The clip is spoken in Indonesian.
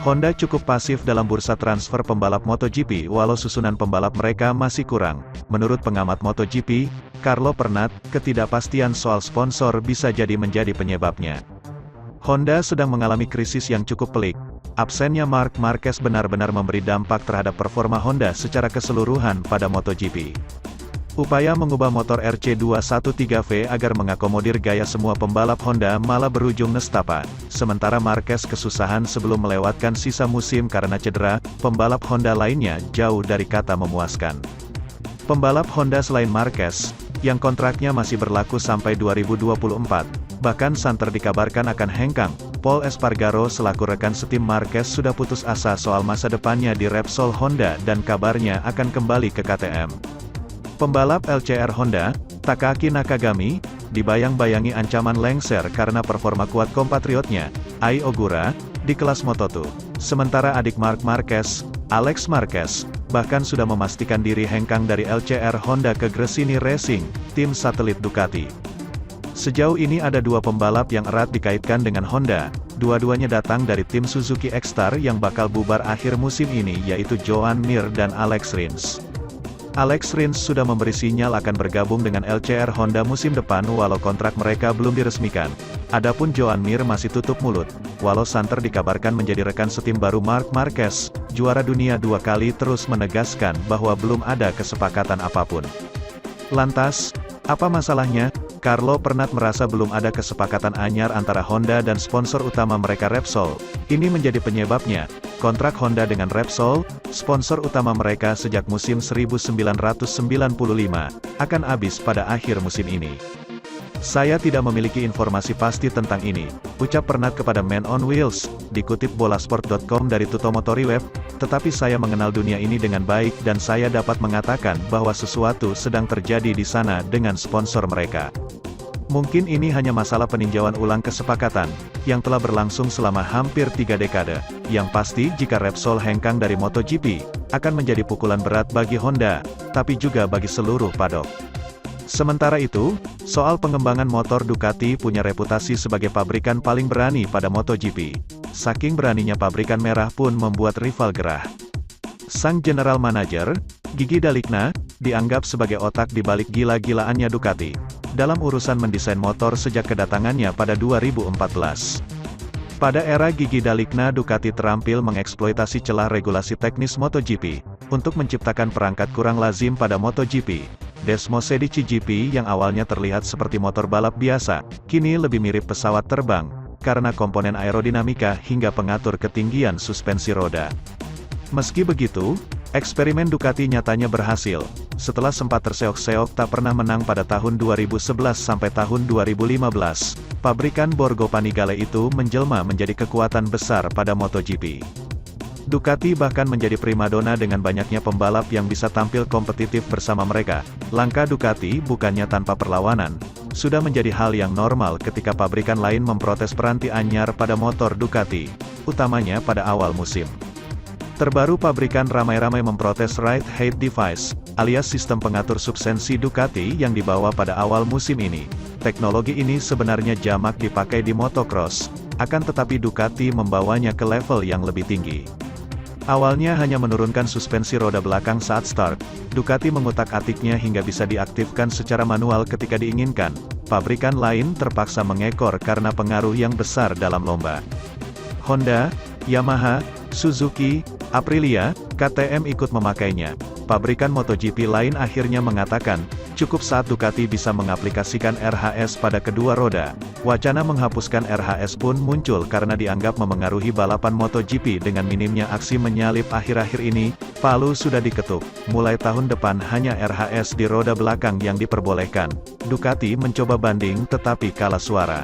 Honda cukup pasif dalam bursa transfer pembalap MotoGP walau susunan pembalap mereka masih kurang. Menurut pengamat MotoGP, Carlo Pernat, ketidakpastian soal sponsor bisa jadi menjadi penyebabnya. Honda sedang mengalami krisis yang cukup pelik. Absennya Marc Marquez benar-benar memberi dampak terhadap performa Honda secara keseluruhan pada MotoGP. Upaya mengubah motor RC213V agar mengakomodir gaya semua pembalap Honda malah berujung nestapa. Sementara Marquez kesusahan sebelum melewatkan sisa musim karena cedera, pembalap Honda lainnya jauh dari kata memuaskan. Pembalap Honda selain Marquez, yang kontraknya masih berlaku sampai 2024, bahkan santer dikabarkan akan hengkang. Pol Espargaro selaku rekan setim Marquez sudah putus asa soal masa depannya di Repsol Honda dan kabarnya akan kembali ke KTM. Pembalap LCR Honda, Takaki Nakagami, dibayang-bayangi ancaman lengser karena performa kuat kompatriotnya, Ai Ogura, di kelas Moto2. Sementara adik Marc Marquez, Alex Marquez, bahkan sudah memastikan diri hengkang dari LCR Honda ke Gresini Racing, tim satelit Ducati. Sejauh ini ada dua pembalap yang erat dikaitkan dengan Honda, dua-duanya datang dari tim Suzuki X-Star yang bakal bubar akhir musim ini yaitu Joan Mir dan Alex Rins. Alex Rins sudah memberi sinyal akan bergabung dengan LCR Honda musim depan walau kontrak mereka belum diresmikan. Adapun Joan Mir masih tutup mulut, walau santer dikabarkan menjadi rekan setim baru Marc Marquez, juara dunia 2 kali terus menegaskan bahwa belum ada kesepakatan apapun. Lantas, apa masalahnya? Carlo Pernat merasa belum ada kesepakatan anyar antara Honda dan sponsor utama mereka Repsol. Ini menjadi penyebabnya. Kontrak Honda dengan Repsol, sponsor utama mereka sejak musim 1995, akan habis pada akhir musim ini. Saya tidak memiliki informasi pasti tentang ini, ucap Pernat kepada Man on Wheels, dikutip bolasport.com dari Tutomotori Web, tetapi saya mengenal dunia ini dengan baik dan saya dapat mengatakan bahwa sesuatu sedang terjadi di sana dengan sponsor mereka. Mungkin ini hanya masalah peninjauan ulang kesepakatan, yang telah berlangsung selama hampir 3 dekade. Yang pasti jika Repsol hengkang dari MotoGP, akan menjadi pukulan berat bagi Honda, tapi juga bagi seluruh paddock. Sementara itu, soal pengembangan motor Ducati punya reputasi sebagai pabrikan paling berani pada MotoGP. Saking beraninya pabrikan merah pun membuat rival gerah. Sang General Manager, Gigi Dalicna, dianggap sebagai otak di balik gila-gilaannya Ducati, dalam urusan mendesain motor sejak kedatangannya pada 2014. Pada era Gigi Dalicna Ducati terampil mengeksploitasi celah regulasi teknis MotoGP, untuk menciptakan perangkat kurang lazim pada MotoGP. Desmosedici GP yang awalnya terlihat seperti motor balap biasa, kini lebih mirip pesawat terbang, karena komponen aerodinamika hingga pengatur ketinggian suspensi roda. Meski begitu, eksperimen Ducati nyatanya berhasil. Setelah sempat terseok-seok tak pernah menang pada tahun 2011 sampai tahun 2015, pabrikan Borgo Panigale itu menjelma menjadi kekuatan besar pada MotoGP. Ducati bahkan menjadi primadona dengan banyaknya pembalap yang bisa tampil kompetitif bersama mereka. Langkah Ducati bukannya tanpa perlawanan, sudah menjadi hal yang normal ketika pabrikan lain memprotes peranti anyar pada motor Ducati, utamanya pada awal musim. Terbaru pabrikan ramai-ramai memprotes Ride Height Device, alias sistem pengatur subsensi Ducati yang dibawa pada awal musim ini. Teknologi ini sebenarnya jamak dipakai di motocross, akan tetapi Ducati membawanya ke level yang lebih tinggi. Awalnya hanya menurunkan suspensi roda belakang saat start, Ducati mengutak-atiknya hingga bisa diaktifkan secara manual ketika diinginkan. Pabrikan lain terpaksa mengekor karena pengaruh yang besar dalam lomba. Honda, Yamaha, Suzuki, Aprilia, KTM ikut memakainya. Pabrikan MotoGP lain akhirnya mengatakan, cukup saat Ducati bisa mengaplikasikan RHS pada kedua roda. Wacana menghapuskan RHS pun muncul karena dianggap memengaruhi balapan MotoGP dengan minimnya aksi menyalip akhir-akhir ini. Palu sudah diketuk, mulai tahun depan hanya RHS di roda belakang yang diperbolehkan. Ducati mencoba banding tetapi kalah suara.